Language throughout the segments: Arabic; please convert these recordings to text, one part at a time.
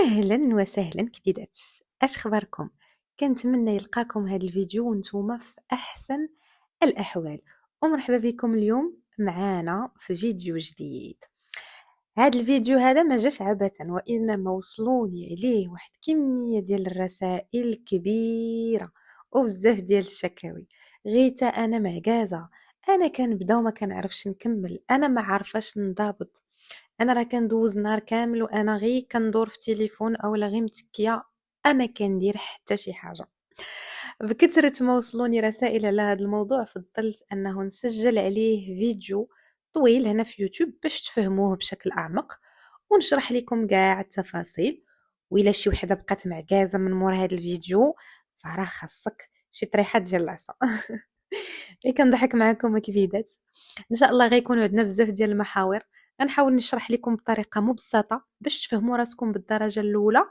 أهلا وسهلا كبيدات، اش خباركم؟ كنتمنى يلقاكم هذا الفيديو وانتم في احسن الاحوال، ومرحبا بكم اليوم معانا في فيديو جديد. هذا الفيديو هذا ما جاش عبثا، وانما وصلوني عليه واحد كميه ديال الرسائل كبيره وبزاف ديال الشكاوي. غيتا انا معكازه، انا كنبدا وما كنعرفش نكمل، انا ما عارفاش نضابط، انا راه كندوز نهار كامل وانا غير كندور في التليفون اولا غير متكيه، اما كندير حتى شي حاجه. بكثرة ما وصلوني رسائل على هذا الموضوع فضلت انه نسجل عليه فيديو طويل هنا في يوتيوب باش تفهموه بشكل اعمق ونشرح لكم كاع التفاصيل. وإلا شي وحده بقات معكازه من مور هذا الفيديو فراه خاصك شي طريحه ديال العصا. غير كنضحك معكم كبيدات. ان شاء الله غيكونوا عندنا بزاف ديال المحاور، غنحاول نشرح لكم بطريقه مبسطه باش تفهموا راسكم بالدرجه الاولى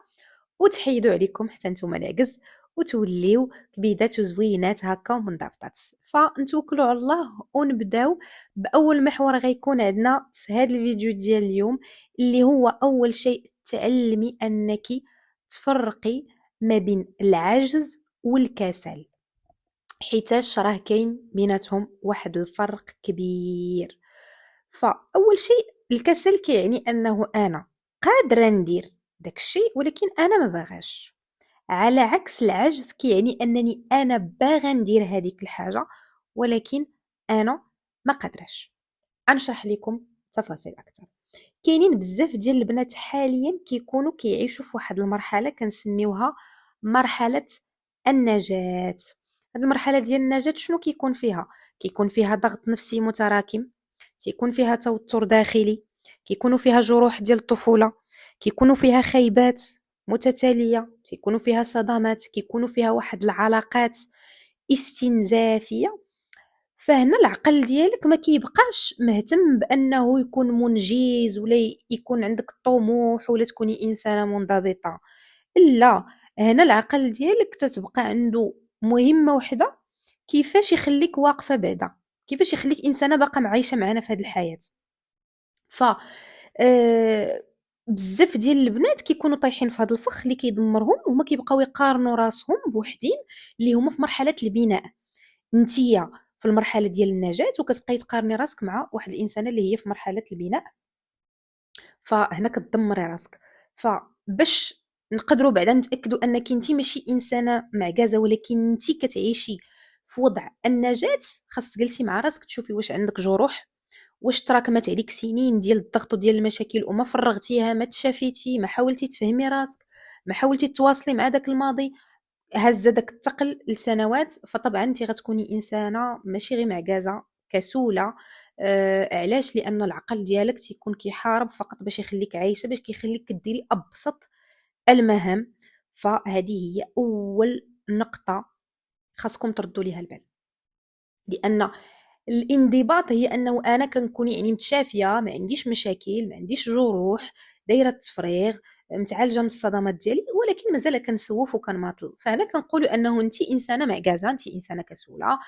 وتحيدوا عليكم حتى نتوما العجز وتوليو كبيدات وزوينات هكا ومنضبطات. فنتوكلوا على الله ونبداو باول محور غيكون عندنا في هذا الفيديو ديال اليوم، اللي هو اول شيء تعلمي انك تفرقي ما بين العجز والكسل، حيتاش راه كاين بيناتهم واحد الفرق كبير. فاول شيء الكسل كيعني انه انا قادره ندير داك الشيء ولكن انا ما باغاش، على عكس العجز كيعني انني انا باغا ندير هذيك الحاجه ولكن انا ما قادراش. غنشرح لكم تفاصيل اكثر. كاينين بزاف ديال البنات حاليا كيكونوا كيعيشوا في واحد المرحله كنسميوها مرحله النجاة. هاد المرحله ديال النجاة شنو كيكون فيها؟ كيكون فيها ضغط نفسي متراكم، تيكون فيها توتر داخلي، كيكونوا فيها جروح ديال الطفوله، كيكونوا فيها خيبات متتاليه، كيكونوا فيها صدمات، كيكونوا فيها واحد العلاقات استنزافيه. فهنا العقل ديالك ما كيبقاش مهتم بانه يكون منجز ولا يكون عندك طموح ولا تكوني انسانه منضبطه. لا، هنا العقل ديالك تتبقى عنده مهمه وحده، كيفاش يخليك واقفه بعدا، كيفاش يخليك انسانه باقا عايشه معنا في هذه الحياه. ف بزاف ديال البنات كيكونوا طايحين في هذا الفخ اللي كيدمرهم، وهما كيبقاو يقارنوا راسهم بوحدين اللي هما في مرحله البناء. انتيا في المرحله ديال النجاة وكتبقاي تقارني راسك مع واحد الانسانه اللي هي في مرحله البناء، فهنا كتدمري راسك. فباش نقدروا بعدا نتاكدوا انك انتي ماشي انسانه معكازه ولكن انتي كتعيشي في وضع النجاة، خاص تجلسي مع راسك تشوفي واش عندك جروح، واش تراكمت عليك سنين ديال الضغط وديال المشاكل وما فرغتيها، ما تشافيتي، ما حاولتي تفهمي راسك، ما حاولتي تواصلي مع داك الماضي، هز داك الثقل لسنوات. فطبعا انت غتكوني انسانه ماشي غير معكازه، كسوله. علاش؟ لان العقل ديالك تيكون كيحارب فقط باش يخليك عايشه، باش كيخليك كديري ابسط المهام. فهذه هي اول نقطه خاصكم تردوا ليها البال، لان الانضباط هي انه انا كنكون يعني متشافيه، ما عنديش مشاكل، ما عنديش جروح، دايره التفريغ، متعالجه من الصدمات ديالي، ولكن مازال كنسوف وكنماطل. فهنا كنقولوا انه انت انسانه معكازه، انت انسانه كسوله،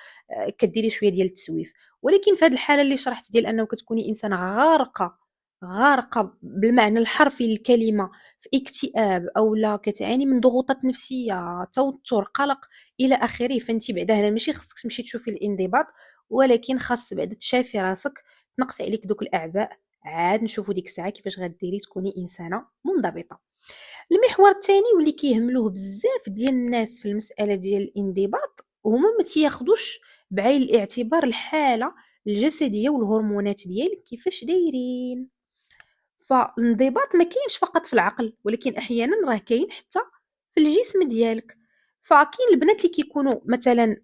كديري شويه ديال التسويف. ولكن في هذه الحاله اللي شرحت ديال انه كتكوني انسانه غارقه، غارقه بالمعنى الحرفي للكلمه في اكتئاب او لا كتعاني من ضغوطات نفسيه، توتر، قلق الى اخره، فانت بعدا هنا ماشي خصك تمشي تشوفي الانضباط، ولكن خاص بعدا تشافي راسك، تنقصي عليك دوك الاعباء، عاد نشوفوا ديك الساعه كيفاش غديري تكوني انسانه منضبطه. المحور الثاني واللي كيهملوه بزاف ديال الناس في المساله ديال الانضباط هما ما تياخدوش بعين الاعتبار الحاله الجسديه والهرمونات ديالك كيفاش دايرين. فالانضباط ما كاينش فقط في العقل، ولكن احيانا راه كاين حتى في الجسم ديالك. فكاين البنات اللي كيكونوا مثلا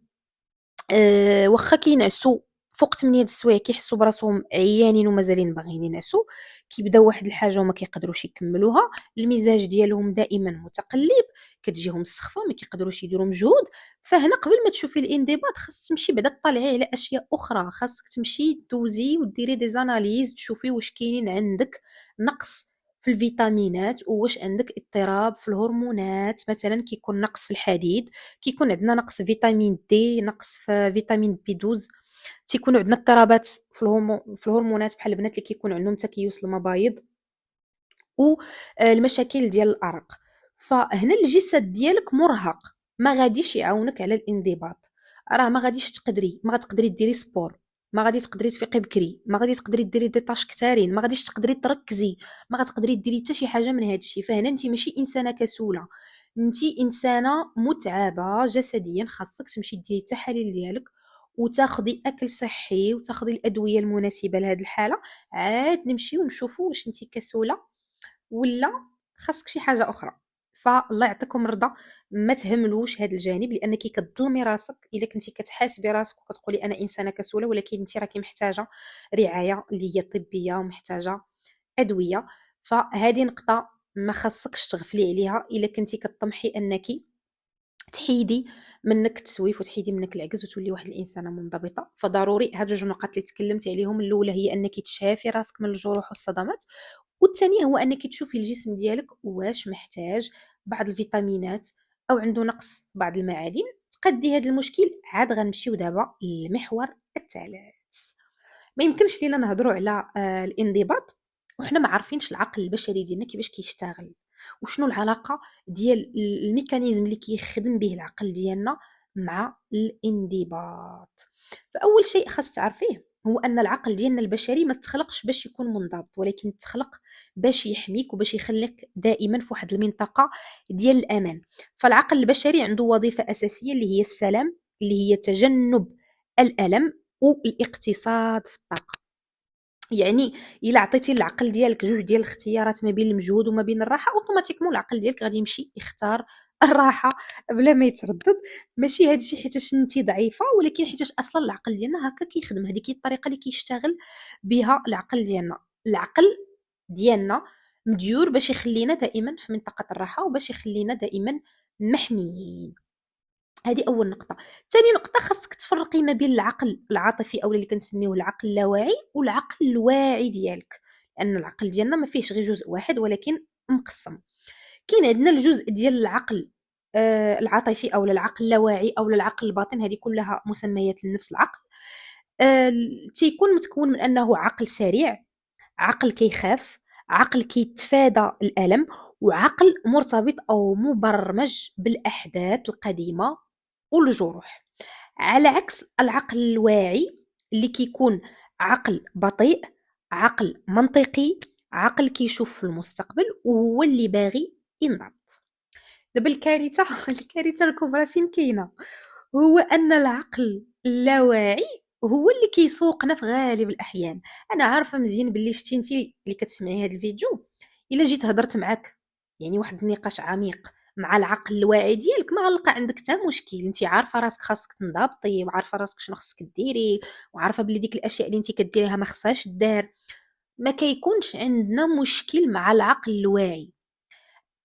واخا كينعسوا فوق 8 السوايع كيحسوا براسهم عيانين ومازالين باغيين ينعسوا، كيبداو واحد الحاجه وما كيقدروش يكملوها، المزاج ديالهم دائما متقلب، كتجيهم السخفه ما كيقدروش يديروا مجهود. فهنا قبل ما تشوفي الانضباط خاص تمشي بعدا تطلعي على اشياء اخرى، خاصك تمشي دوزي وديري دي زاناليز تشوفي واش كاينين عندك نقص في الفيتامينات، وواش عندك اضطراب في الهرمونات، مثلا كيكون نقص في الحديد، كيكون عندنا نقص فيتامين دي، نقص في فيتامين بي 12، تيكونوا عندنا اضطرابات في الهرمونات بحال البنات اللي كيكون عندهم تكيس المبايض. والمشاكل ديال الارق. فهنا الجسد ديالك مرهق، ما غاديش يعاونك على الانضباط. راه ما غاديش تقدري، ما غتقدري ديري سبور، ما غادي تقدري تفيقي بكري، ما غادي تقدري ديري دي طاش كثارين، ما غاديش تقدري تركزي، ما غتقدري ديري حتى شي حاجه من هذا الشيء. فهنا انت ماشي انسانه كسوله، انت انسانه متعبه جسديا. خاصك تمشي ديري التحاليل ديالك وتاخدي اكل صحي وتاخدي الادويه المناسبه لهذه الحاله، عاد نمشيو نشوفوا واش انت كسوله ولا خاصك شي حاجه اخرى. فالله يعطيكم الرضا، ما تهملوش هذا الجانب، لانك كتظلمي راسك الا كنتي كتحاسبي راسك وكتقولي انا انسانه كسوله، ولكن انت راكي محتاجه رعايه اللي هي طبيه ومحتاجه ادويه. فهذه نقطه ما خاصكش تغفلي عليها الا كنتي كطمحي انك تحيدي منك التسويف وتحيدي منك العجز وتولي واحد الانسانه منضبطه. فضروري هاد جوج نقاط اللي تكلمت عليهم، الاولى هي انك تشافي راسك من الجروح والصدمات، والثانيه هو انك تشوفي الجسم ديالك واش محتاج بعض الفيتامينات او عنده نقص بعض المعادن. تقدي هذا المشكل، عاد غنمشيو دابا للمحور الثالث. ما يمكنش لينا نهضروا على الانضباط وحنا ما عارفينش العقل البشري ديالنا كيفاش كيشتغل، وشنو العلاقه ديال الميكانيزم اللي كيخدم به العقل ديالنا مع الانضباط. فاول شيء خاص تعرفيه هو ان العقل ديالنا البشري ما تخلقش باش يكون منضبط، ولكن تخلق باش يحميك وباش يخليك دائما في واحد المنطقه ديال الامان. فالعقل البشري عنده وظيفه اساسيه اللي هي السلام، اللي هي تجنب الالم والاقتصاد في الطاقه. يعني الا عطيتي للعقل ديالك جوج ديال الاختيارات ما بين المجهود وما بين الراحه، اوتوماتيكمون العقل ديالك غادي يمشي يختار الراحه بلا ما يتردد. ماشي هادشي حيتاش انت ضعيفه، ولكن حيتاش اصلا العقل ديالنا هكا كيخدم، هذيك هي الطريقه اللي كيشتغل بها العقل ديالنا. العقل ديالنا مديور باش يخلينا دائما في منطقه الراحه وباش يخلينا دائما محميين. هذه اول نقطه. ثاني نقطه، خاصك تفرقي ما بين العقل العاطفي او اللي كنسميوه العقل اللاواعي والعقل الواعي ديالك، لان العقل ديالنا ما فيهش غير جزء واحد ولكن مقسم. كاين عندنا الجزء ديال العقل العاطفي او العقل اللاواعي او العقل الباطن، هذه كلها مسميات لنفس العقل. تيكون متكون من انه عقل سريع، عقل كيخاف، عقل كيتفادى الالم، وعقل مرتبط او مبرمج بالاحداث القديمه والجروح. على عكس العقل الواعي اللي كيكون عقل بطيء، عقل منطقي، عقل كيشوف في المستقبل وهو اللي باغي ينضبط. دابا الكارثه الكارثه الكبرى فين كاينه؟ هو ان العقل اللاواعي هو اللي كيسوقنا في غالب الاحيان. انا عارفه مزيان باللي شتي انتي اللي كتسمعي هذا الفيديو، الا جيت هضرت معاك يعني واحد النقاش عميق مع العقل الواعي ديالك، ما غنلقى عندك حتى مشكل. انت عارفه راسك خاصك تنضبطي، وعارفه راسك شنو خاصك ديري، وعارفه بلي ديك الاشياء اللي انت كديريها ما خصهاش دار. ما كيكونش عندنا مشكل مع العقل الواعي.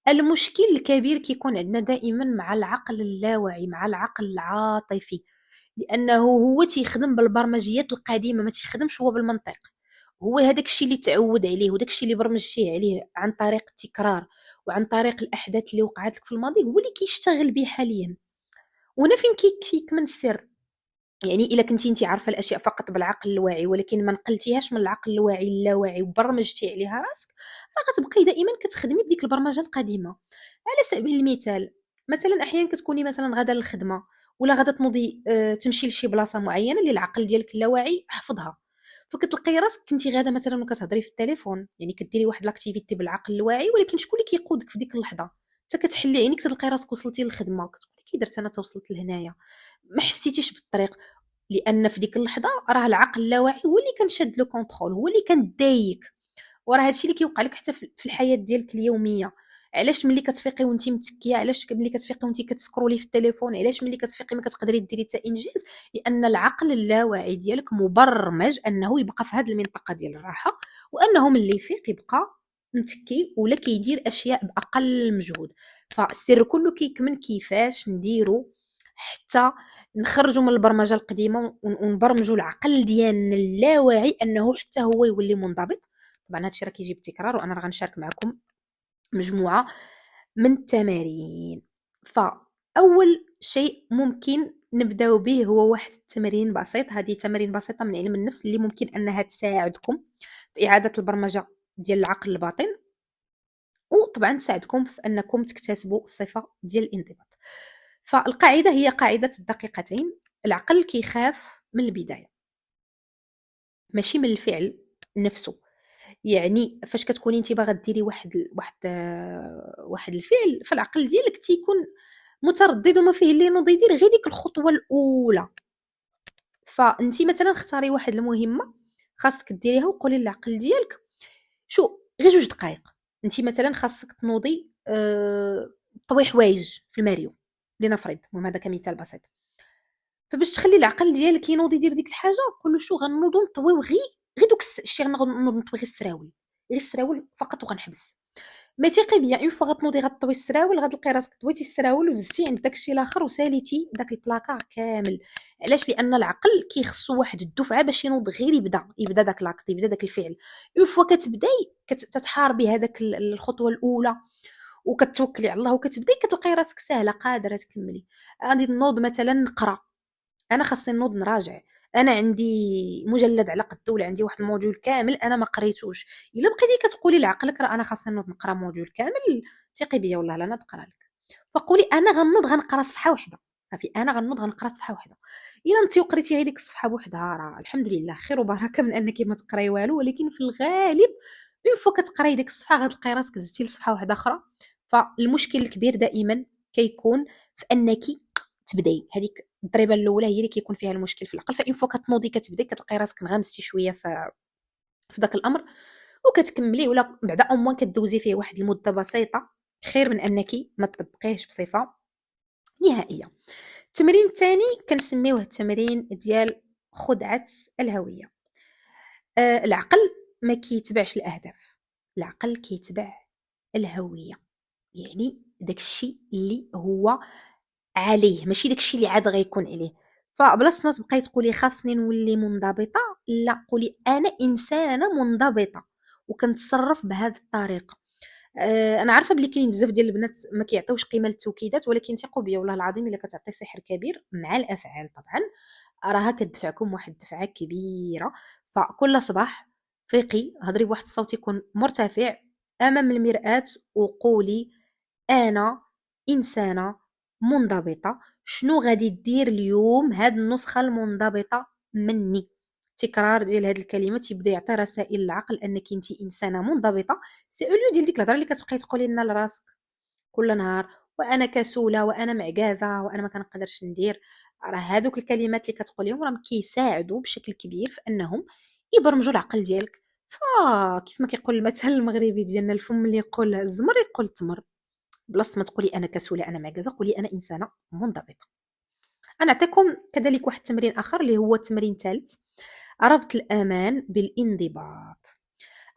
المشكل الكبير كيكون عندنا دائما مع العقل اللاواعي، مع العقل العاطفي، لانه هو تيخدم بالبرمجيات القديمه، ما تيخدمش هو بالمنطق. هو هذاك الشيء اللي تعود عليه وداك الشيء اللي برمجتيه عليه عن طريق التكرار وعن طريق الاحداث اللي وقعت لك في الماضي هو اللي كيشتغل به حاليا. وهنا فين كيكمن السر. يعني الا كنتي انت عارفه الاشياء فقط بالعقل الواعي ولكن ما نقلتيهاش من العقل الواعي للاواعي وبرمجتي عليها راسك، راه غتبقاي دائما كتخدمي بديك البرمجه القديمه. على سبيل المثال، مثلا احيانا كتكوني مثلا غاده للخدمه ولا غاده تنوضي تمشي لشي بلاصه معينه اللي العقل ديالك اللاواعي حفظها، فكتلقاي راسك كنتي غاده مثلا وكتهضري في التليفون، يعني كديري واحد لاكتيفيتي بالعقل الواعي، ولكن شكون اللي كيقودك في ديك اللحظه؟ حتى كتحلي عينيك تلقاي راسك وصلتي للخدمه وكتقولي كي درت انا توصلت لهنايا، ما حسيتيش بالطريق. لان في ديك اللحظه راه العقل اللاواعي هو اللي كان شاد لو كونترول، هو اللي كان دايك. وراه هادشي اللي كيوقع لك حتى في الحياه ديالك اليوميه. علاش ملي كتفيقي وانت متكيه، علاش ملي كتفيقي وانت كتسكرولي في التليفون، علاش ملي كتفيقي ما كتقدري ديري حتى انجاز؟ لان العقل اللاواعي ديالك مبرمج انه يبقى في هذه المنطقه ديال الراحه، وانه ملي يفيق يبقى متكي ولا كيدير اشياء باقل مجهود. فالسر كله كيكمن كيفاش نديرو حتى نخرجوا من البرمجه القديمه ونبرمجوا العقل ديالنا اللاواعي انه حتى هو يولي منضبط. طبعا هادشي راه كيجي بالتكرار، وانا راه غنشارك معكم مجموعه من التمارين. فاول شيء ممكن نبداو به هو واحد التمرين بسيط. هذه تمارين بسيطه من علم النفس اللي ممكن انها تساعدكم في اعاده البرمجه ديال العقل الباطن. وطبعا تساعدكم في انكم تكتسبوا الصفه ديال الانضباط. فالقاعده هي قاعده الدقيقتين. العقل كيخاف من البدايه ماشي من الفعل نفسه. يعني فاش كتكوني انت باغا ديري واحد الفعل، فالعقل ديالك تيكون متردد وما فيه اللي نوض يدير غير ديك الخطوه الاولى. فانت مثلا اختاري واحد المهمه خاصك ديريها وقولي للعقل ديالك شو غير 2 دقائق. انت مثلا خاصك تنوضي طوي حوايج في الماريو لنفرض، المهم هذا كمثال بسيط. فباش تخلي العقل ديالك ينوض يدير ديك الحاجه، قول له شو غنوضو نطويو غير دوك الشيء، غنوض نطوي غير السراول، غير السراول فقط وغنحبس. مي تيقي بيان اون فوا غتنوضي غطوي السراول، غتلقي راسك طويتي السراول ودزتي عند داكشي الاخر وساليتي داك البلاكار كامل. علاش؟ لان العقل كيخصو واحد الدفعه باش ينوض غير يبدا داك لاكت، يبدا داك الفعل. اون فوا كتبداي كتحاربي هذاك الخطوه الاولى وكتوكلي على الله وكتبداي، كتلقاي راسك ساهله قادره تكملي. غادي نوض مثلا نقرا، انا خاصني نوض نراجع، انا عندي مجلد على قد ولا عندي واحد الموديول كامل انا ما قريتوش. الا بقيتي كتقولي لعقلك راه انا خاصني نوض نقرا موديول كامل، ثقي بيا والله لا انا نقرا لك. فقولي انا غنوض غنقرا صفحه واحده، صافي انا غنوض غنقرا صفحه واحده. الا انت وقريتي غير ديك الصفحه بوحدها راه الحمد لله خير وبركه من انك ما تقراي والو، ولكن في الغالب اون فوا كتقراي ديك الصفحه غتلقاي راسك زدتي لصفحه واحده اخرى. فالمشكل الكبير دائما كيكون في انك تبداي هذيك الضريبه الاولى، هي اللي كيكون فيها المشكل في العقل. فاين فوا كتنوضي كتبداي كتلقاي راسك انغمستي شويه في داك الامر وكتكملي، ولا بعدا او موان كدوزي فيه واحد المده بسيطه خير من انك ما تطبقيهش بصفه نهائيه. التمرين الثاني كنسميوه التمرين ديال خدعه الهويه. العقل ما كيتبعش الاهداف، العقل كيتبع الهويه. يعني داكشي اللي هو عليه ماشي داكشي اللي عاد غيكون عليه. فبلاصه ما تبقاي تقولي خاصني نولي منضبطه، لا قولي انا انسانه منضبطه وكنتصرف بهذه الطريقه. انا عارفه بلي كاين بزاف ديال البنات ما كيعطيوش قيمه للتوكيدات، ولكن ثقوا بيا والله العظيم الا كتعطي سحر كبير مع الافعال طبعا راها كتدفعكم واحد الدفعه كبيره. فكل صباح فيقي هضري بواحد الصوت يكون مرتفع امام المرآة وقولي انا انسانه منضبطه، شنو غادي دير اليوم هاد النسخه المنضبطه مني. تكرار ديال هاد الكلمات يبدا يعطي رسائل للعقل انك انت انسانه منضبطه. سي اوليو ديال ديك الهضره اللي كتبقاي تقولي لنا لراسك كل نهار وانا كسوله وانا معكازه وانا ما كنقدرش ندير. راه هادوك الكلمات اللي كتقوليهم راهم كيساعدوا بشكل كبير في انهم يبرمجوا العقل ديالك. فكيف ما كيقول المثل المغربي ديالنا، الفم اللي يقول الزمر يقول التمر. بلاصه ما تقولي انا كسوله انا معكازه قولي انا انسانه منضبطه. انا نعطيكم كذلك واحد التمرين اخر اللي هو تمرين ثالث، ربط الامان بالانضباط.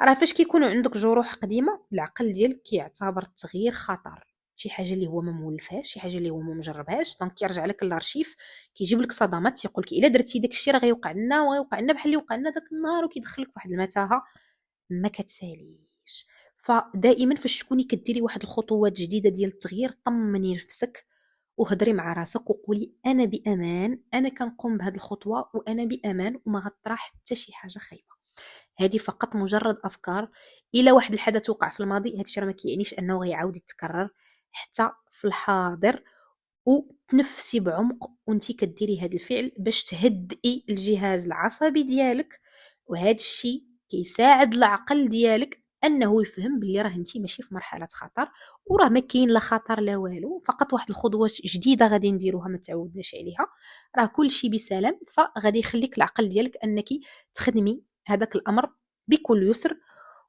راه فاش كيكونوا عندك جروح قديمه العقل ديالك كيعتبر التغيير خطر، شي حاجه اللي هو ما مولفهاش، شي حاجه اللي هو ما مجربهاش، دونك كيرجع لك الارشيف كيجيب لك صدمات تيقول لك الا درتي داك الشيء راه غيوقع لنا وغيوقع لنا بحال اللي وقع لنا داك النهار، وكيدخلك في واحد المتاهه ما كتساليش. فدائما فاش تكوني كديري واحد الخطوات جديده ديال التغيير طمني نفسك وهضري مع راسك وقولي انا بامان، انا كنقوم بهذه الخطوه وانا بامان وما غطرح حتى شي حاجه خايبه. هذه فقط مجرد افكار. الى واحد الحدث وقع في الماضي هذا الشيء راه ما كيعنيش انه غيعاود يتكرر حتى في الحاضر. وتنفسي بعمق وانتي كديري هذا الفعل باش تهدئي الجهاز العصبي ديالك، وهذا الشيء كيساعد العقل ديالك انه يفهم بلي راه انتي ماشي في مرحله خطر، وراه ما كاين لا خطر لا والو، فقط واحد الخطوات جديده غادي نديروها ما تعودناش عليها، راه كل شيء بسلام. فغادي يخليك العقل ديالك انك تخدمي هذاك الامر بكل يسر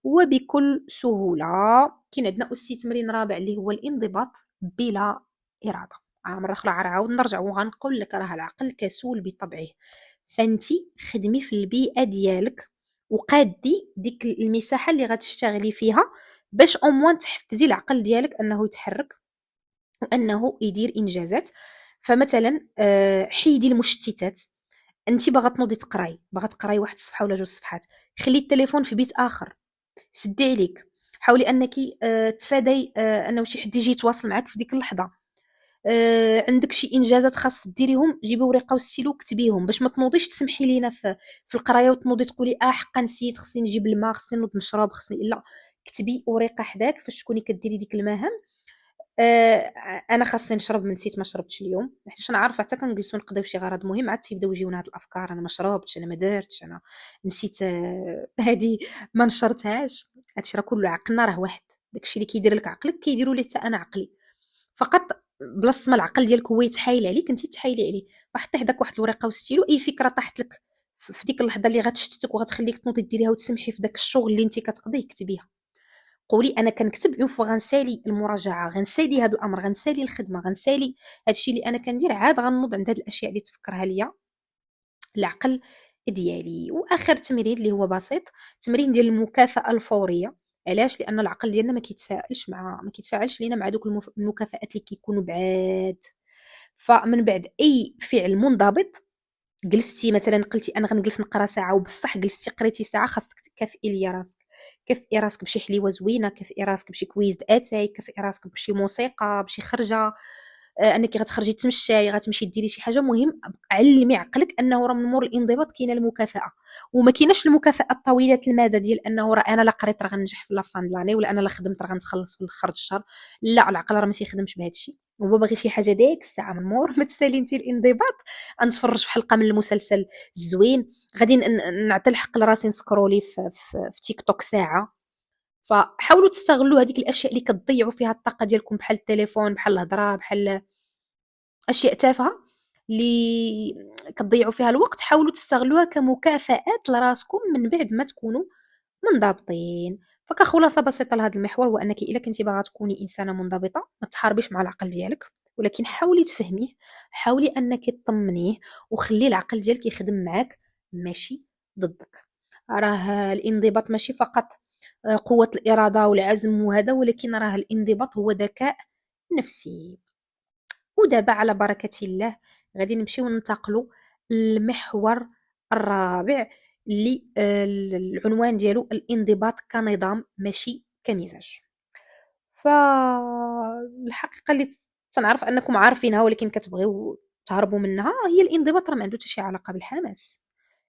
وبكل سهوله. كاين عندنا اسي تمرين رابع اللي هو الانضباط بلا اراده. مرة أخرى عاود نرجع وغنقول لك راه العقل كسول بطبعه، فانتي خدمي في البيئة ديالك وقادي ديك المساحة اللي غتشتغلي فيها باش أموان تحفزي العقل ديالك أنه يتحرك وأنه يدير إنجازات. فمثلا حيدي المشتتات. انت باغا تنوضي تقراي، باغا تقراي واحد الصفحه ولا 2 صفحات، خلي التليفون في بيت اخر، سدي عليك. حاولي انك تفادي انه شي حد يجي يتواصل معك في ديك اللحظه. عندك شي انجازات خاص ديريهم جيبي ورقه وستيلو كتبيهم باش ما تنوضيش تسمحي لينا في القرايه وتنوضي تقولي حقا نسيت خصني نجيب الماء خصني نوض نشرب خصني لا. كتبي ورقه حداك فاش تكوني كديري ديك المهام. انا خاصني نشرب، من نسيت ما شربتش اليوم حيت انا عارفه حتى كنجلسوا نقضيو شي غرض مهم عاد تيبداو يجيونا هاد الافكار، انا ما شربتش، انا ما درتش، انا نسيت، هادي ما نشرتهاش. هادشي راه كله عقلنا راه واحد، داكشي اللي كيدير لك عقلك كيديروا لي حتى انا عقلي، فقط بلاصه ما العقل ديالك هو يتحايل عليك انت تحايلي عليه. فحطي حداك واحد الورقه وستيلو، اي فكره طاحت لك في ديك اللحظه اللي غتشتتك وغتخليك تنوضي ديريها وتسمحي في داك الشغل اللي انت كتقضيه كتبيها. قولي انا كنكتب اون فوا غنسالي المراجعه، غنسالي هذا الامر، غنسالي الخدمه، غنسالي هادشي اللي انا كندير، عاد غنوض عند هاد الاشياء اللي تفكرها ليا العقل ديالي. واخر تمرين اللي هو بسيط، تمرين ديال المكافاه الفوريه. علاش؟ لان العقل ديالنا ما كيتفاعلش لينا مع دوك المكافآت اللي كيكونوا بعاد. فمن بعد اي فعل منضبط، جلستي مثلا قلتي انا غنجلس نقرا ساعه وبصح جلستي قريتي ساعه، خاصك تكافئي ليا راسك. كافئي راسك بشي حليوه زوينه، كافئي راسك بشي كويز اتاي، كافئي راسك بشي موسيقى، بشي خرجه، انك غتخرجي تمشاي، غتمشي ديري شي حاجه مهم. علمي عقلك انه راه من مور الانضباط كاينه المكافاه، وما كايناش المكافاه الطويله المدى ديال انه راه انا لا قريت راه غننجح في لافان دلاني، ولا انا لا خدمت راه غنتخلص في الاخر الشهر. لا، العقل راه ما تيخدمش بهذا الشيء، هو باغي شي حاجه ديك الساعه من مور ما تسالي انت الانضباط. غنتفرج في حلقه من المسلسل زوين، غادي نعطي الحق لراسي نسكرولي في تيك توك ساعه. فحاولوا تستغلوا هذيك الاشياء اللي كتضيعوا فيها الطاقه ديالكم، بحال التليفون، بحال الهضره، بحال اشياء تافهه اللي كتضيعوا فيها الوقت. حاولوا تستغلوها كمكافآت لراسكم من بعد ما تكونوا منضبطين. فكخلاصه بسيطه لهذا المحور هو انك الا كنتي باغا تكوني انسانه منضبطه، ما تحاربيش مع العقل ديالك، ولكن حاولي تفهميه، حاولي انك تطمنيه، وخلي العقل ديالك يخدم معاك ماشي ضدك. راه الانضباط ماشي فقط قوه الاراده والعزم وهذا، ولكن راه الانضباط هو ذكاء نفسي. ودابا على بركة الله غادي نمشيو ننتقلوا للمحور الرابع اللي العنوان ديالو الانضباط كنظام ماشي كمزاج. فالحقيقة اللي تنعرف انكم عارفينها ولكن كتبغيو تهربوا منها، هي الانضباط راه ما عنده حتى شي علاقة بالحماس.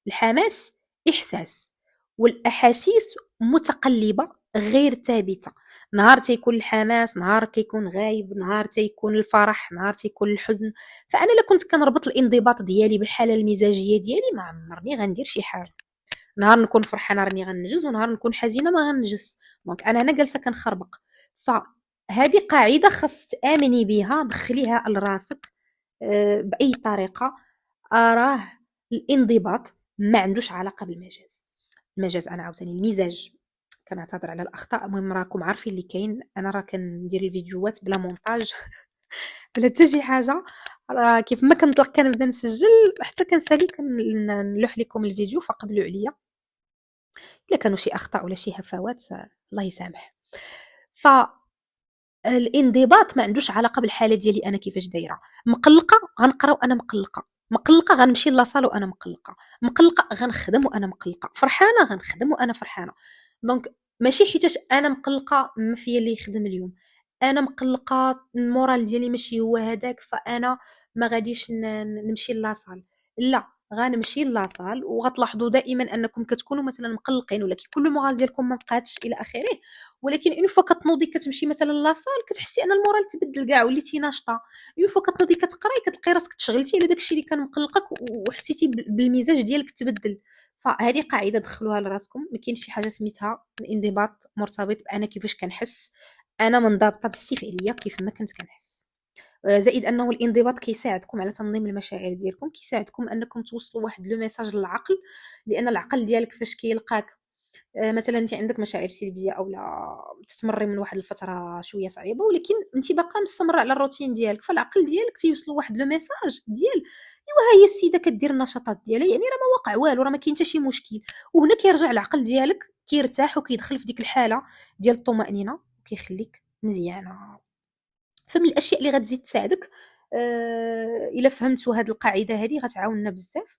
الحماس احساس، والاحاسيس متقلبه غير ثابته. نهار تيكون الحماس، نهار كيكون غايب، نهار تيكون الفرح، نهار تيكون الحزن. فانا الا كنت كنربط الانضباط ديالي بالحاله المزاجيه ديالي ما عمرني غندير شي حاجه. نهار نكون فرحانه راني غننجز، ونهار نكون حزينه ما غننجز. دونك انا هنا جالسه كنخربق. فهذه قاعده خاص تامني بها، دخليها لراسك باي طريقه. اراه الانضباط ما عندوش علاقه بالمجاز. المجاز انا عاوتاني المزاج كنعتذر على الاخطاء. المهم راكم عارفين اللي كاين، انا راه كندير الفيديوهات بلا مونتاج بلا حتى شي حاجه. راه كيف ما كنطلق كنبدا نسجل حتى كنسالي كنلوح لكم الفيديو فقبلوا عليا الا كانوا شي اخطاء ولا شي هفوات، الله يسامح. ف الانضباط ما عندوش علاقه بالحاله ديالي انا كيفاش دايره. مقلقه غنقرا وانا مقلقه، مقلقه غنمشي لاصال وانا مقلقه، مقلقه غنخدم وانا مقلقه، فرحانه غنخدم وانا فرحانه. دونك ماشي حيتاش انا مقلقه ما فيا اللي يخدم اليوم، انا مقلقه المورال ديالي ماشي هو هذاك فانا ما غاديش نمشي لاصال. لا، غنمشي لاصال. وغتلاحظوا دائما انكم كتكونوا مثلا مقلقين ولا كيكون المورال ديالكم ما بقاتش الى اخره، ولكن اون فوا كتنوضي كتمشي مثلا لاصال كتحسي ان المورال تبدل كاع، وليتي ناشطه. اون فوا كتنوضي كتقراي كتلقاي راسك تشغلتي على داكشي اللي كان مقلقك وحسيتي بالمزاج ديالك تبدل. فهذه قاعده دخلوها لراسكم، ما كاينش شي حاجه سميتها الانضباط مرتبط بانا كيفاش كنحس. انا منضبطه باستفعاليه كيف ما كنت كنحس. زائد انه الانضباط كيساعدكم على تنظيم المشاعر ديالكم، كيساعدكم انكم توصلوا واحد لو ميساج للعقل. لان العقل ديالك فاش كيلقاك مثلا انت عندك مشاعر سلبيه او لا تتمري من واحد الفتره شويه صعيبه، ولكن انت باقا مستمره على الروتين ديالك، فالعقل ديالك تيوصلوا واحد لو ميساج ديال ايوا ها هي السيده كدير النشاطات ديالها، يعني راه ما واقع والو، راه ما كاين حتى شي مشكل. وهنا كيرجع العقل ديالك كيرتاح وكيدخل في ديك الحاله ديال الطمانينه وكيخليك مزيانه. فمن الاشياء اللي غتزيد تساعدك الا فهمتوا هذه القاعده هذه غتعاوننا بزاف.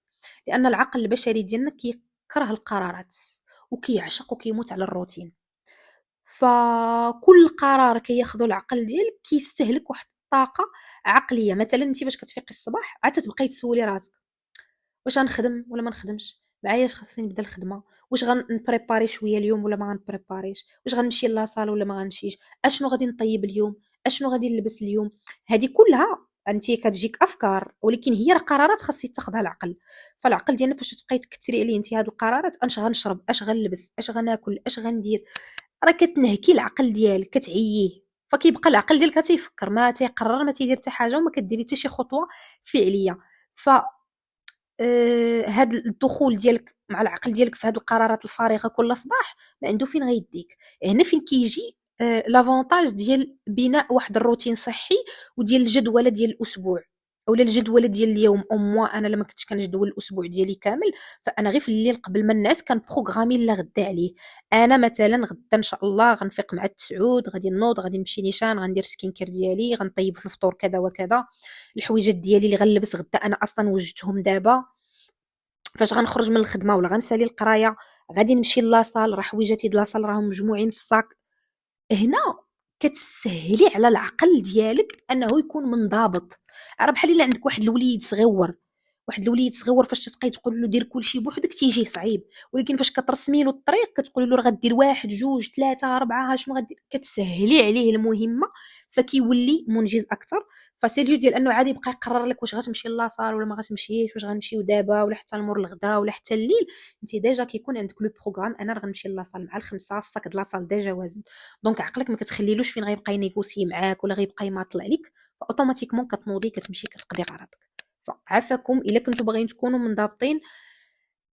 لان العقل البشري ديالنا كيكره القرارات وكيعشق وكيموت على الروتين. فكل قرار كياخذو العقل ديالك كيستهلك واحد الطاقه عقليه. مثلا انت باش كتفيقي الصباح عاد تبقاي تسولي راسك واش غنخدم ولا ما نخدمش، معايا اش خاصني نبدا الخدمه، واش غنبريباري شويه اليوم ولا ما غنبريباريش، واش غنمشي لاصال ولا ما غنمشيش، اشنو غادي نطيب اليوم، اشنو غادي نلبس اليوم. هذه كلها انت كتجيك افكار، ولكن هي راه قرارات خاص يتخذها العقل. فالعقل ديالنا فاش تبقاي تكثري عليه انت هاد القرارات، اش غنشرب، اش غنلبس، اش غناكل، اش غندير، راه كتنهكي العقل ديالك، كتعييه. فكيبقى العقل ديالك تيفكر، ما تيقرر، ما تيدير حتى حاجه، وما كديري حتى شي خطوه فعليه. ف هاد الدخول ديالك مع العقل ديالك في هاد القرارات الفارغه كل صباح ما عنده فين غيديك. هنا فين كيجي لافونتاج ديال بناء واحد الروتين صحي، وديال الجدوله ديال الاسبوع، اولا الجدوله ديال اليوم. او موا انا لما كنت كنجدول الاسبوع ديالي كامل، فانا غير في الليل قبل ما الناس كان بروغرامي اللي غدا عليه. انا مثلا غدا ان شاء الله غنفيق مع التسعود، غادي نوض، غادي نمشي نيشان، غندير سكين كير ديالي، غنطيب في الفطور كذا وكذا. الحويجات ديالي اللي غنلبس غدا انا اصلا وجدتهم دابا. فاش غنخرج من الخدمه ولا غنسالي القرايه، غادي نمشي لاصال، راه حويجاتي د لاصال راهم مجموعين في الصاك. هنا كتسهلي على العقل ديالك انه يكون منضبط. راه بحال الا عندك واحد الوليد صغيور، واحد الوليد صغيور فاش تبقاي تقول له دير كلشي بوحدك تيجيه صعيب، ولكن فاش كترسمي له الطريق كتقولي له راه غدير واحد جوج ثلاثه اربعه، ها شنو غدير، كتسهلي عليه المهمه، فكيولي منجز اكثر. فسيريو ديال انه عادي يبقى يقرر لك واش غتمشي لاصال ولا ما غتمشيش، واش غنمشيو دابا ولا حتى المور الغدا ولا حتى الليل. انت ديجا كيكون عندك لو بروغرام، انا راه غنمشي لاصال مع الخمسه، الصاك د لاصال ديجا وازن. دونك عقلك ما كتخليلوش فين غيبقى ينيغوسي معاك ولا غيبقى يماطل عليك، فاوتوماتيكمون كتنوضي كتمشي كتقضي غرضك. فعافاكم الا كنتو باغيين تكونوا منضبطين،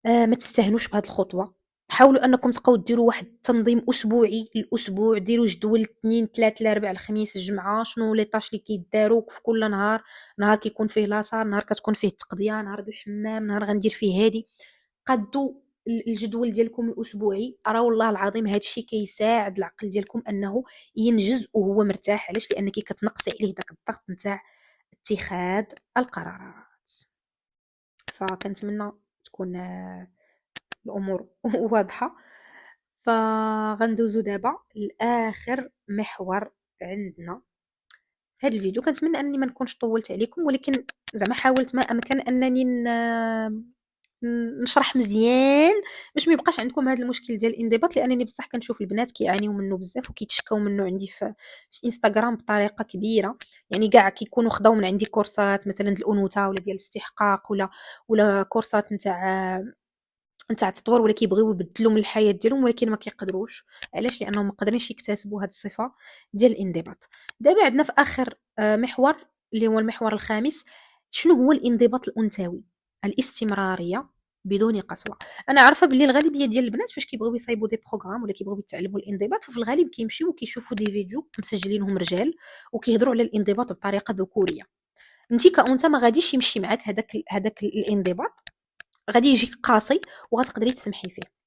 ما تستهنوش بهاد الخطوه. حاولوا انكم تبقاو ديروا واحد التنظيم اسبوعي، الاسبوع ديروا جدول الاثنين ثلاث الاربع الخميس الجمعه، شنو لي طاش اللي كيداروا في كل نهار. نهار كيكون فيه لاصال، نهار كتكون فيه التقضيه، نهار الحمام، نهار غندير فيه هادي. قادوا الجدول ديالكم الاسبوعي. راه والله العظيم هذا الشيء كيساعد العقل ديالكم انه ينجز وهو مرتاح. علاش؟ لانك كتنقصي عليه داك الضغط نتاع اتخاذ القرارات. فكنتمنى تكون الامور واضحه. فغندوزو دابا لاخر محور عندنا هاد الفيديو. كنتمنى انني ما نكونش طولت عليكم، ولكن زعما حاولت ما امكن انني نشرح مزيان باش ما يبقاش عندكم هذا المشكل ديال الانضباط، لانني بصح كنشوف البنات كيعانيو منه بزاف وكيتشكاو منه عندي في انستغرام بطريقه كبيره. يعني كاع كيكونوا خداو من عندي كورسات مثلا ديال الانوثه ولا ديال الاستحقاق ولا كورسات نتاع التطوير، ولا كيبغيو يبدلوا من الحياه ديالهم ولكن ما كيقدروش. علاش؟ لانهم ما قادرينش يكتسبوا هذه الصفه ديال الانضباط. دابا عندنا في اخر محور اللي هو المحور الخامس. شنو هو الانضباط الانثوي؟ الاستمراريه بدون قسوه. انا عارفه باللي الغالبيه ديال البنات فاش كيبغيو يصايبوا دي بروغرام ولا كيبغيو يتعلموا الانضباط، ففي الغالب كيمشيو وكيشوفوا دي فيديو مسجلينهم رجال وكيهضروا على الانضباط بطريقه ذكوريه. انت كأنثى ما غاديش يمشي معاك هذاك الانضباط، غادي يجيك قاسي وغتقدري تسمحي فيه.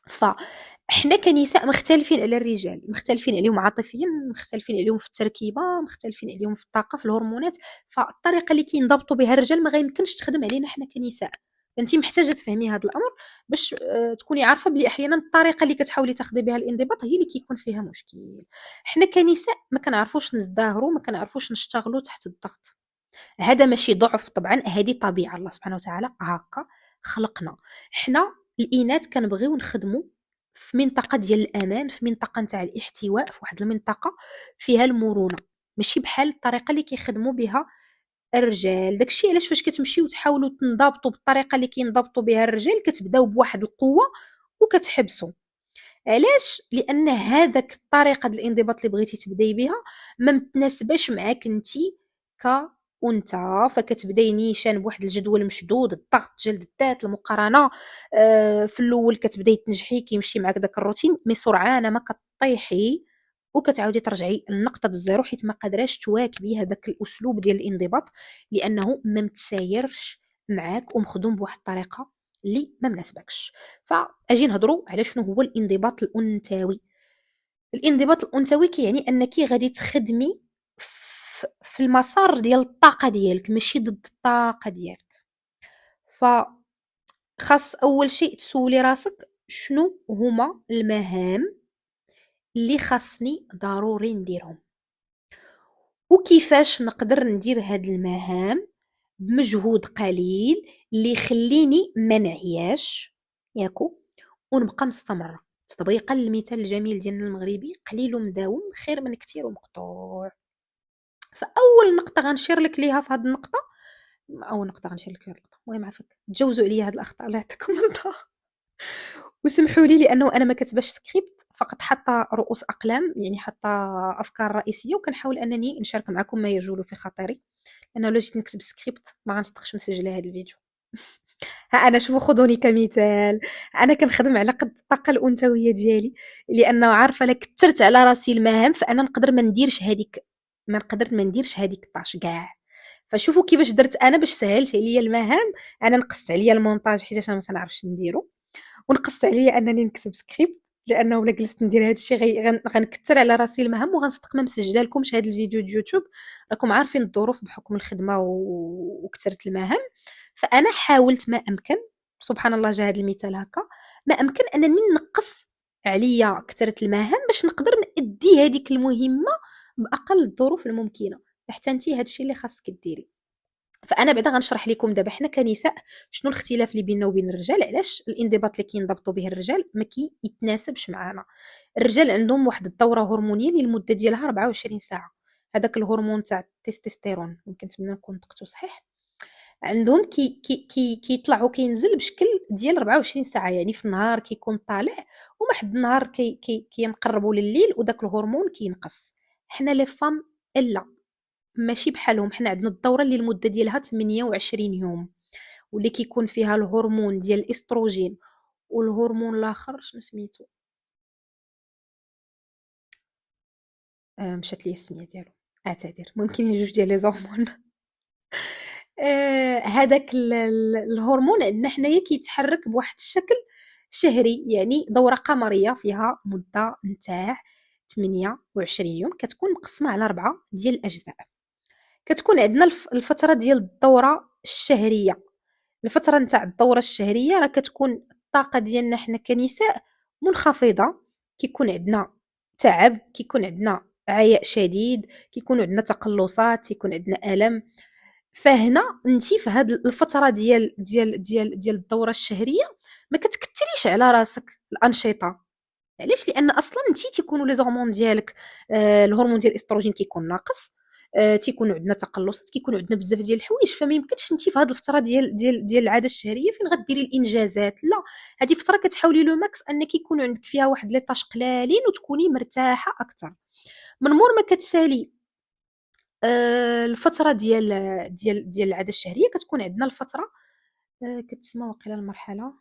فاحنا كنساء مختلفين على الرجال، مختلفين عليهم عاطفيا، مختلفين عليهم في التركيبه، مختلفين عليهم في الطاقه، في الهرمونات. فالطريقه اللي كينضبطوا بها الرجال ما غيمكنش تخدم علينا حنا كنساء. فانت محتاجه تفهمي هذا الامر باش تكوني عارفه بلي احيانا الطريقه اللي كتحاولي تاخدي بها الانضباط هي اللي كيكون فيها مشكل. حنا كنساء ما كنعرفوش نزدهروا، ما كنعرفوش نشتغلوا تحت الضغط. هذا ماشي ضعف طبعا، هذه طبيعه الله سبحانه وتعالى هكا خلقنا. حنا الاناث كنبغيو نخدموا في منطقه ديال الامان، في منطقه نتاع الاحتواء، في واحد المنطقه فيها المرونه، ماشي بحال الطريقه اللي كيخدموا بها الرجال. داكشي علاش فاش كتمشيو تحاولوا تنضبطوا بالطريقه اللي كينضبطوا بها الرجال كتبداو بواحد القوه وكتحبسوا. علاش؟ لان هذاك الطريقه ديال الانضباط اللي بغيتي تبداي بها ما متناسباش معاك انتي كأنثى. فكتبداي نيشان بواحد الجدول مشدود، الضغط، جلد الذات، المقارنه. في الاول كتبداي تنجحي كيمشي معاك داك الروتين، مي سرعان ما كطيحي وكتعاودي ترجعي لنقطه الزيرو، حيت ما قادراش تواكبي هذاك الاسلوب ديال الانضباط لانه ما متسايرش معاك ومخدوم بواحد الطريقه اللي ما مناسبكش. فاجي نهضروا على شنو هو الانضباط الانثوي. الانضباط الانثوي كيعني انك غادي تخدمي في المسار ديال الطاقه ديالك ماشي ضد الطاقه ديالك. فخاص اول شيء تسولي راسك شنو هما المهام اللي خاصني ضروري نديرهم، وكيفاش نقدر ندير هاد المهام بمجهود قليل اللي يخليني ما نعياش ياكو ونبقى مستمره. تطبيقا للمثال الجميل ديالنا المغربي، قليل مداوم خير من كتير ومقطوع. فاول نقطه غنشير لك ليها في هذه النقطه، اول نقطه غنشير لك فيها النقطه، المهم عافاك تجاوزوا عليا هاد الاخطاء الله يعطيكم العافيه. وسمحوا لي لانه انا ما كتباش سكريبت، فقط حاطه رؤوس اقلام، يعني حاطه افكار رئيسيه، وكنحاول انني نشارك معكم ما يجول في خاطري، لانه لو جيت نكتب سكريبت ما غنصدقش مسجله هذا الفيديو. ها انا شوفوا خذوني كمثال، انا كنخدم على قد الطاقه الانثويه ديالي، لانه عارفه لا كثرت على راسي المهام فانا نقدر ما نديرش هذيك الطاش كاع. فشوفوا كيفاش درت انا باش سهلت عليا المهام. انا نقصت عليا المونتاج حيت انا ما تنعرفش نديرو، ونقصت عليا انني نكتب سكريبت، لانه الا جلست ندير هذا الشيء غنكثر على راسي المهام، وغنصدق ما مسجله لكمش هذا الفيديو ديال يوتيوب. راكم عارفين الظروف بحكم الخدمه وكثره المهام. فانا حاولت ما امكن، سبحان الله جا هذا المثال هكا، ما امكن انني نقص عليا كثره المهام باش نقدر نادي هذيك المهمه باقل الظروف الممكنه. حتى انت هذا الشيء اللي خاصك ديري. فانا بعدا غنشرح لكم دابا حنا كنساء شنو الاختلاف اللي بيننا وبين الرجال، علاش الانضباط اللي كينضبطوا به الرجال ما كيتناسبش معنا. الرجال عندهم واحد الدوره هرمونيه اللي المده ديالها 24 ساعه. هذاك الهرمون تاع التستوستيرون، يمكن نتمنى نكون نطقته صحيح، عندهم كيطلع وكينزل بشكل ديال 24 ساعه، يعني في النهار كيكون طالع، ومن حد النهار كينقربوا لليل وداك الهرمون كينقص. حنا لي فام الا ماشي بحالهم، حنا عندنا الدوره اللي المده ديالها 28 يوم، واللي كيكون فيها الهرمون ديال الاستروجين والهرمون الاخر شنو سميتو، مشات لي السميه ديالو، اعتذر، ممكن جوج ديال لي زهرمون. هذاك الهرمون عندنا حنايا كيتحرك بواحد الشكل شهري، يعني دوره قمريه فيها مده نتاع 28 يوم، كتكون مقسمه على 4 ديال الاجزاء. كتكون عندنا الفتره ديال الدوره الشهريه. الفتره نتاع الدوره الشهريه راه كتكون الطاقه ديالنا حنا كنساء منخفضه، كيكون عندنا تعب، كيكون عندنا عياء شديد، كيكون عندنا تقلصات، كيكون عندنا الم. فهنا انت في هذه الفتره ديال الدوره الشهريه ما كتكثريش على راسك الانشطه. علاش؟ لان اصلا انت تيكونوا لي زهرمون ديالك، الهرمون ديال الاستروجين كيكون ناقص، تيكون عندنا تقلصات، كيكون عندنا بزاف ديال الحوايج. فما يمكنش انت في هذه الفتره ديال العاده الشهريه فين غديري الانجازات. لا، هذه فتره كتحاولي لو ماكس انك يكون عندك فيها واحد لي طاش قلالين وتكوني مرتاحه اكثر. من مور ما كتسالي الفتره ديال العاده الشهريه كتكون عندنا الفتره كتسمى وقيله المرحله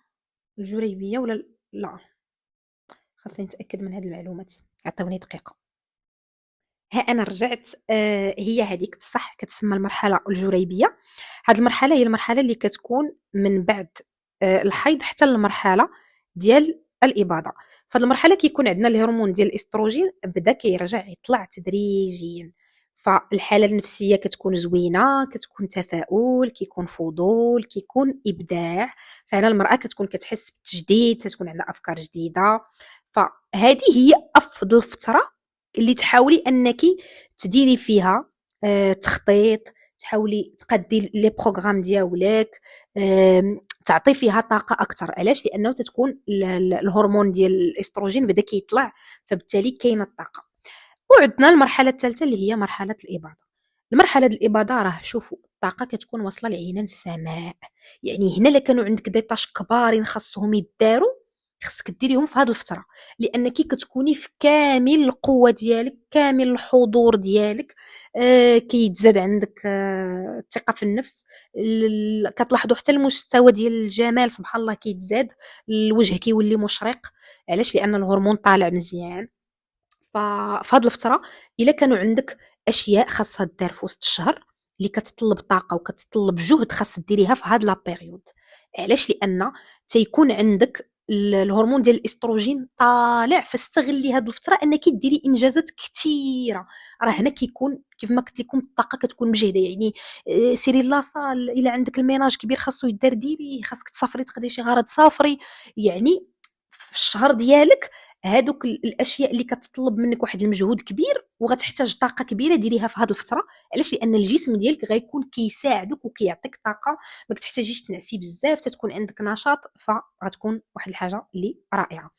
الجريبيه ولا لا، خاصني نتاكد من هذه المعلومات، عطوني دقيقه. ها انا رجعت، هي هذيك بصح كتسمى المرحله الجريبيه. هذه المرحله هي المرحله اللي كتكون من بعد الحيض حتى المرحله ديال الاباضه. فهاد المرحله كيكون عندنا الهرمون ديال الاستروجين بدا كيرجع يطلع تدريجيا، فالحاله النفسيه كتكون زوينه، كتكون تفاؤل، كيكون فضول، كيكون ابداع. فهنا المراه كتكون كتحس بالتجديد، كتكون عندها افكار جديده. فهذه هي افضل فتره اللي تحاولي انك تديري فيها تخطيط، تحاولي تقدي لي بروغرام ديالك، تعطي فيها طاقه اكثر. علاش؟ لانه تتكون الهرمون ديال الاستروجين بدا كيطلع، فبالتالي كاينه الطاقه. وعندنا المرحله الثالثه اللي هي مرحله الاباضه. المرحله ديال الاباضه راه شوفوا الطاقه كتكون واصله لعنان السماء، يعني هنا الا كانوا عندك دي طاش كبارين خاصهم يداروا خصك ديريهم في هذه الفتره، لانك كتكوني في كامل القوه ديالك، كامل الحضور ديالك، كيتزاد عندك الثقه في النفس، كتلاحظوا حتى المستوى ديال الجمال سبحان الله كيتزاد، الوجه كيولي مشرق. علاش؟ لان الهرمون طالع مزيان. ففي هذه الفتره الا كانوا عندك اشياء خاصها دار في وسط الشهر اللي كتطلب طاقه وكتطلب جهد خاص ديريها في هذه لا بيريود. علاش؟ لان تيكون عندك الهرمون ديال الاستروجين طالع، فاستغلي هذه الفتره انك ديري انجازات كثيره. راه هنا كيكون كيف ما قلت لكم الطاقه كتكون مجهده، يعني سيري لاصال، الا عندك الميناج كبير خاصو يدار ديري، خاصك تسافري تقضي شي غرض سافري، يعني في الشهر ديالك هادوك الاشياء اللي كتطلب منك واحد المجهود كبير وغتحتاج طاقه كبيره ديريها في هذه الفتره. علاش؟ لان الجسم ديالك غيكون كيساعدك وكيعطيك طاقه، ما كتحتاجيش تنعسي بزاف، تتكون عندك نشاط، فغتكون واحد الحاجه اللي رائعه.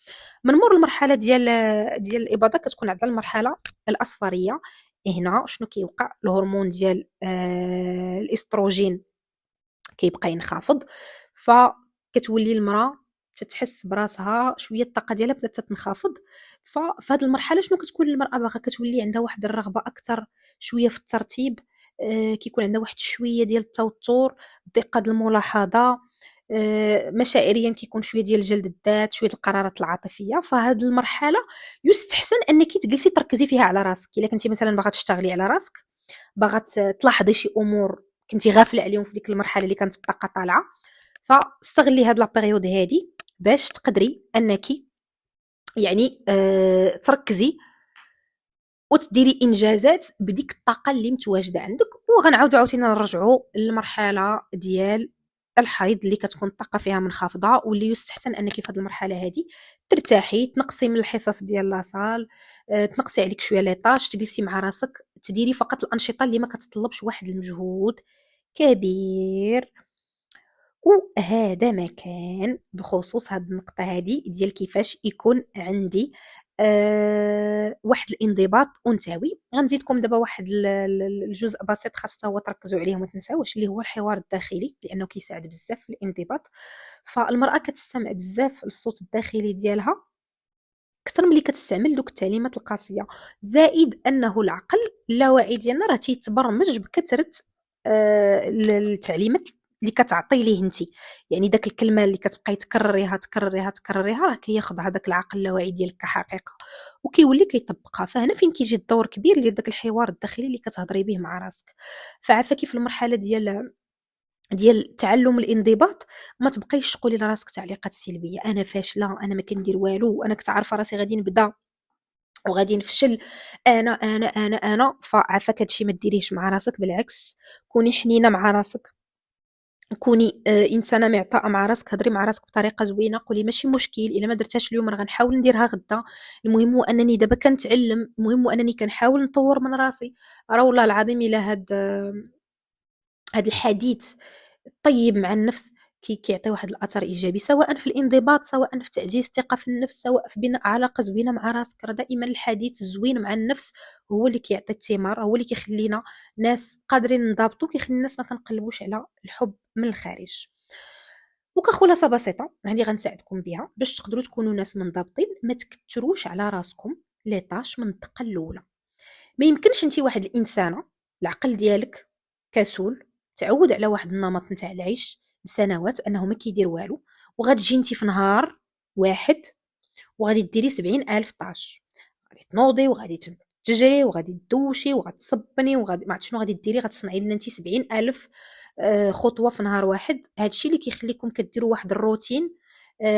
من مور المرحله ديال الاباضه كتكون عندنا المرحله الاصفريه. هنا شنو كيوقع؟ الهرمون ديال الاستروجين كيبقى ينخفض، فكتولي المراه تتحس براسها شويه الطاقه ديالها بدات تنخفض. ففي هذه المرحله شنو كتكون المراه باغا؟ كتولي عندها واحد الرغبه اكثر شويه في الترتيب، كيكون عندها واحد شويه ديال التوتر، دقه الملاحظه، مشاعريا كيكون شويه ديال جلد الذات، شويه القرارات العاطفيه. فهاد المرحله يستحسن انك تجلسي تركزي فيها على راسك. الا كنتي مثلا باغا تشتغلي على راسك، باغا تلاحظي شي امور كنتي غافله عليهم في ديك المرحله اللي كانت الطاقه طالعه، فاستغلي هاد لا بيريود هادي باش تقدري انك يعني تركزي وتديري انجازات بديك الطاقه اللي متواجده عندك. وغنعاودوا عاوتاني نرجعوا للمرحله ديال الحيض اللي كتكون الطاقه فيها منخفضه، واللي يستحسن انك في هذه المرحله هذه ترتاحي، تنقصي من الحصص ديال لاصال، تنقصي عليك شويه لي طاش، تجلسي مع راسك تديري فقط الانشطه اللي ما كتطلبش واحد المجهود كبير. وهذا ما كان بخصوص هاد النقطة هادي ديال كيفاش يكون عندي واحد الانضباط أنثوي. غنزيدكم دابا واحد الجزء بسيط خاص هو تركزوا عليه وما تنساوش، اللي هو الحوار الداخلي، لأنه كيساعد بزاف في الانضباط. فالمرأة كتستمع بزاف للصوت الداخلي ديالها أكثر ملي كتستعمل دوك التعليمات القاسية. زائد أنه العقل اللاواعي ديالنا راه تيتبرمج بكثرة التعليمات اللي كتعطي ليه انت. يعني داك الكلمه اللي كتبقاي تكرريها راه كياخذ هذاك العقل اللاواعي ديالك كحقيقه وكيولي كيطبقها. فهنا فين كيجي الدور كبير ديال داك الحوار الداخلي اللي كتهضري به مع راسك. فعافاكي في المرحله ديال تعلم الانضباط ما تبقايش تقولي لراسك تعليقات سلبيه: انا فاشله، انا ما كندير والو، انا كنت عارفه راسي غادي نبدا وغادي نفشل، انا. فعافاك هادشي ما ديريهش مع راسك، بالعكس كوني حنينه مع راسك، كوني انسانه معطاءه مع راسك، هضري مع راسك بطريقه زوينه، قولي ماشي مشكل الا ما درتهاش اليوم راه غنحاول نديرها غدا. المهم هو انني دابا كنتعلم، المهم هو انني كنحاول نطور من راسي. راه والله العظيم الا هاد الحديث الطيب مع النفس كيعطي واحد الاثر ايجابي، سواء في الانضباط، سواء في تعزيز الثقه في النفس، سواء في بناء علاقه زوينه مع راسك. راه دائما الحديث الزوين مع النفس هو اللي كيعطي الثمار، هو اللي كيخلينا ناس قادرين نضبطوا، كيخلي الناس ما كنقلبوش على الحب من الخارج. وكخلاصه بسيطه هذه غنساعدكم بها باش تقدروا تكونوا ناس منضبطين. ما تكثروش على راسكم لي طاش من الدقه الاولى. ما يمكنش انت واحد الانسانه العقل ديالك كسول، تعود على واحد النمط نتاع العيش بسنوات انه ما كيدير والو، وغتجي انت في نهار واحد وغادي ديري 70,000 طاش، غادي تنوضي وغادي تجري وغادي تدوشي وغتصبني وغادي ما عرفت شنو غادي ديري، غتصنعي لنا انت 70,000 خطوه في نهار واحد. هادشي اللي كيخليكم كديروا واحد الروتين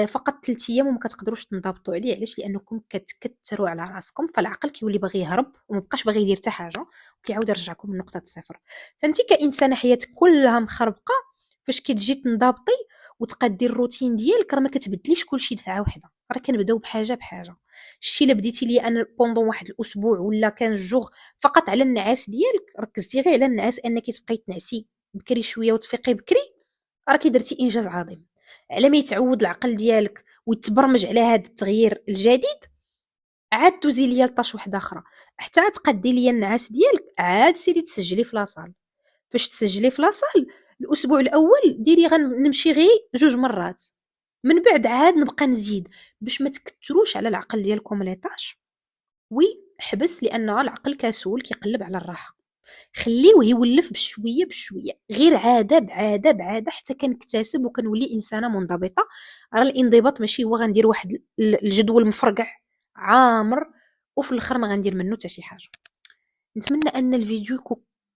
فقط 3 ايام وما كتقدروش تنضبطوا عليه. علاش؟ لانكم كتكثروا على راسكم، فالعقل كيولي باغي يهرب وما بقاش باغي يدير حتى حاجه، وكيعاود يرجعكم من نقطه الصفر. فانت كانسانه حياتك كلها مخربقه، فاش كتجي تنضبطي وتقادي الروتين ديالك راه ما كتبدليش كلشي دفعه واحده، راه كنبداو بحاجه بحاجه. الشيء اللي بديتي لي انا بوندون واحد الاسبوع ولا كان جوغ فقط على النعاس ديالك، ركزتي غير على النعاس انك تبقاي تنعسي بكري شويه وتفيقي بكري، راكي درتي انجاز عظيم. على ما يتعود العقل ديالك ويتبرمج على هذا التغيير الجديد، عاد دوزي ليا لطاش واحده اخرى حتى تقدي ليا النعاس ديالك، عاد سيري تسجلي في لاصال. فاش تسجلي في لاصال الاسبوع الاول ديري غنمشي غير 2 مرات، من بعد عاد نبقى نزيد، باش ما تكثروش على العقل ديالكم لي طاش. وحبس، لان العقل كسول كيقلب على الراحه. خليوه يولف بشويه بشويه، غير عاده بعاده بعاده حتى كنكتسب وكنولي انسانه منضبطه. راه الانضباط ماشي هو غندير واحد الجدول مفرقع عامر وفي الاخر ما غندير منه حتى شي حاجه. نتمنى ان الفيديو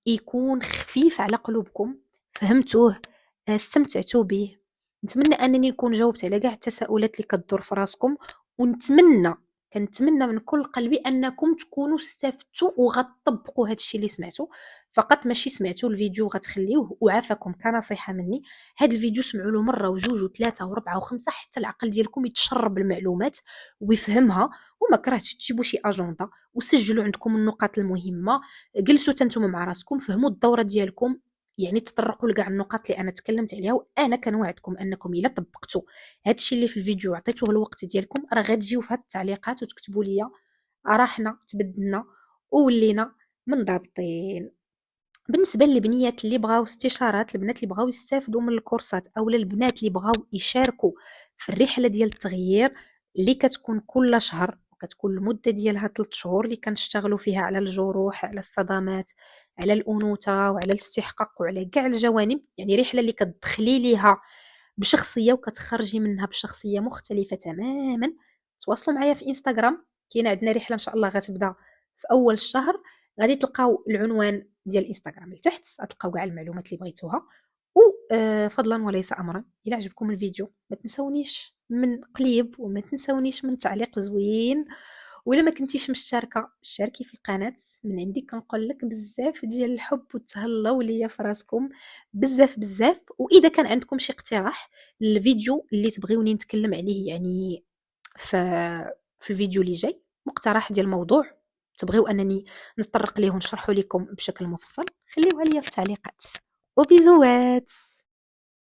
يكون خفيف على قلوبكم، فهمتوه، استمتعتوا به. نتمنى انني نكون جاوبت على كاع التساؤلات اللي كتدور في راسكم، ونتمنى كنتمنى من كل قلبي انكم تكونوا استفدتوا وغتطبقوا هذا الشيء اللي سمعتوا. فقط ماشي سمعتوا الفيديو وغتخليوه وعافاكم كنصيحه مني. هذا الفيديو سمعوا له مره وجوج وثلاثه وربعه وخمسه حتى العقل ديالكم يتشرب المعلومات ويفهمها. وما كرهتش تجيبوا شي اجنده وسجلوا عندكم النقاط المهمه. جلسوا تنتم مع راسكم فهموا الدوره ديالكم، يعني تطرقوا لكاع النقاط اللي انا تكلمت عليها. وانا كنوعدكم انكم الا طبقتوا هادشي اللي في الفيديو عطيتوه الوقت ديالكم راه غتجيو في هاد التعليقات وتكتبوا لي راه حنا تبدلنا وولينا منضبطين. بالنسبه للبنيات اللي بغاو استشارات، البنات اللي بغاو يستافدوا من الكورسات اولا البنات اللي بغاو يشاركوا في الرحله ديال التغيير اللي كتكون كل شهر وكتكون المده ديالها 3 شهور، اللي كنشتغلوا فيها على الجروح، على الصدمات، على الانوثه وعلى الاستحقاق وعلى كاع الجوانب. يعني رحله اللي كتدخلي ليها بشخصيه وكتخرجي منها بشخصيه مختلفه تماما. تواصلوا معايا في انستغرام، كاينه عندنا رحله ان شاء الله غتبدا في اول الشهر. غادي تلقاو العنوان ديال الانستغرام لتحت، غتلقاو كاع المعلومات اللي بغيتوها. وفضلا وليس امرا، الى عجبكم الفيديو ما تنسونيش من قليب وما تنسونيش من تعليق زوين. ولا ما كنتيش مشتركه اشتركي في القناه. من عندي كنقول لك بزاف ديال الحب وتهلاو ليا في راسكم بزاف بزاف. واذا كان عندكم شي اقتراح للفيديو اللي تبغيوني نتكلم عليه، يعني في الفيديو اللي جاي، مقترح ديال موضوع تبغيو انني نتطرق ليه ونشرحه لكم بشكل مفصل، خليوها ليا في التعليقات. وبيزوات.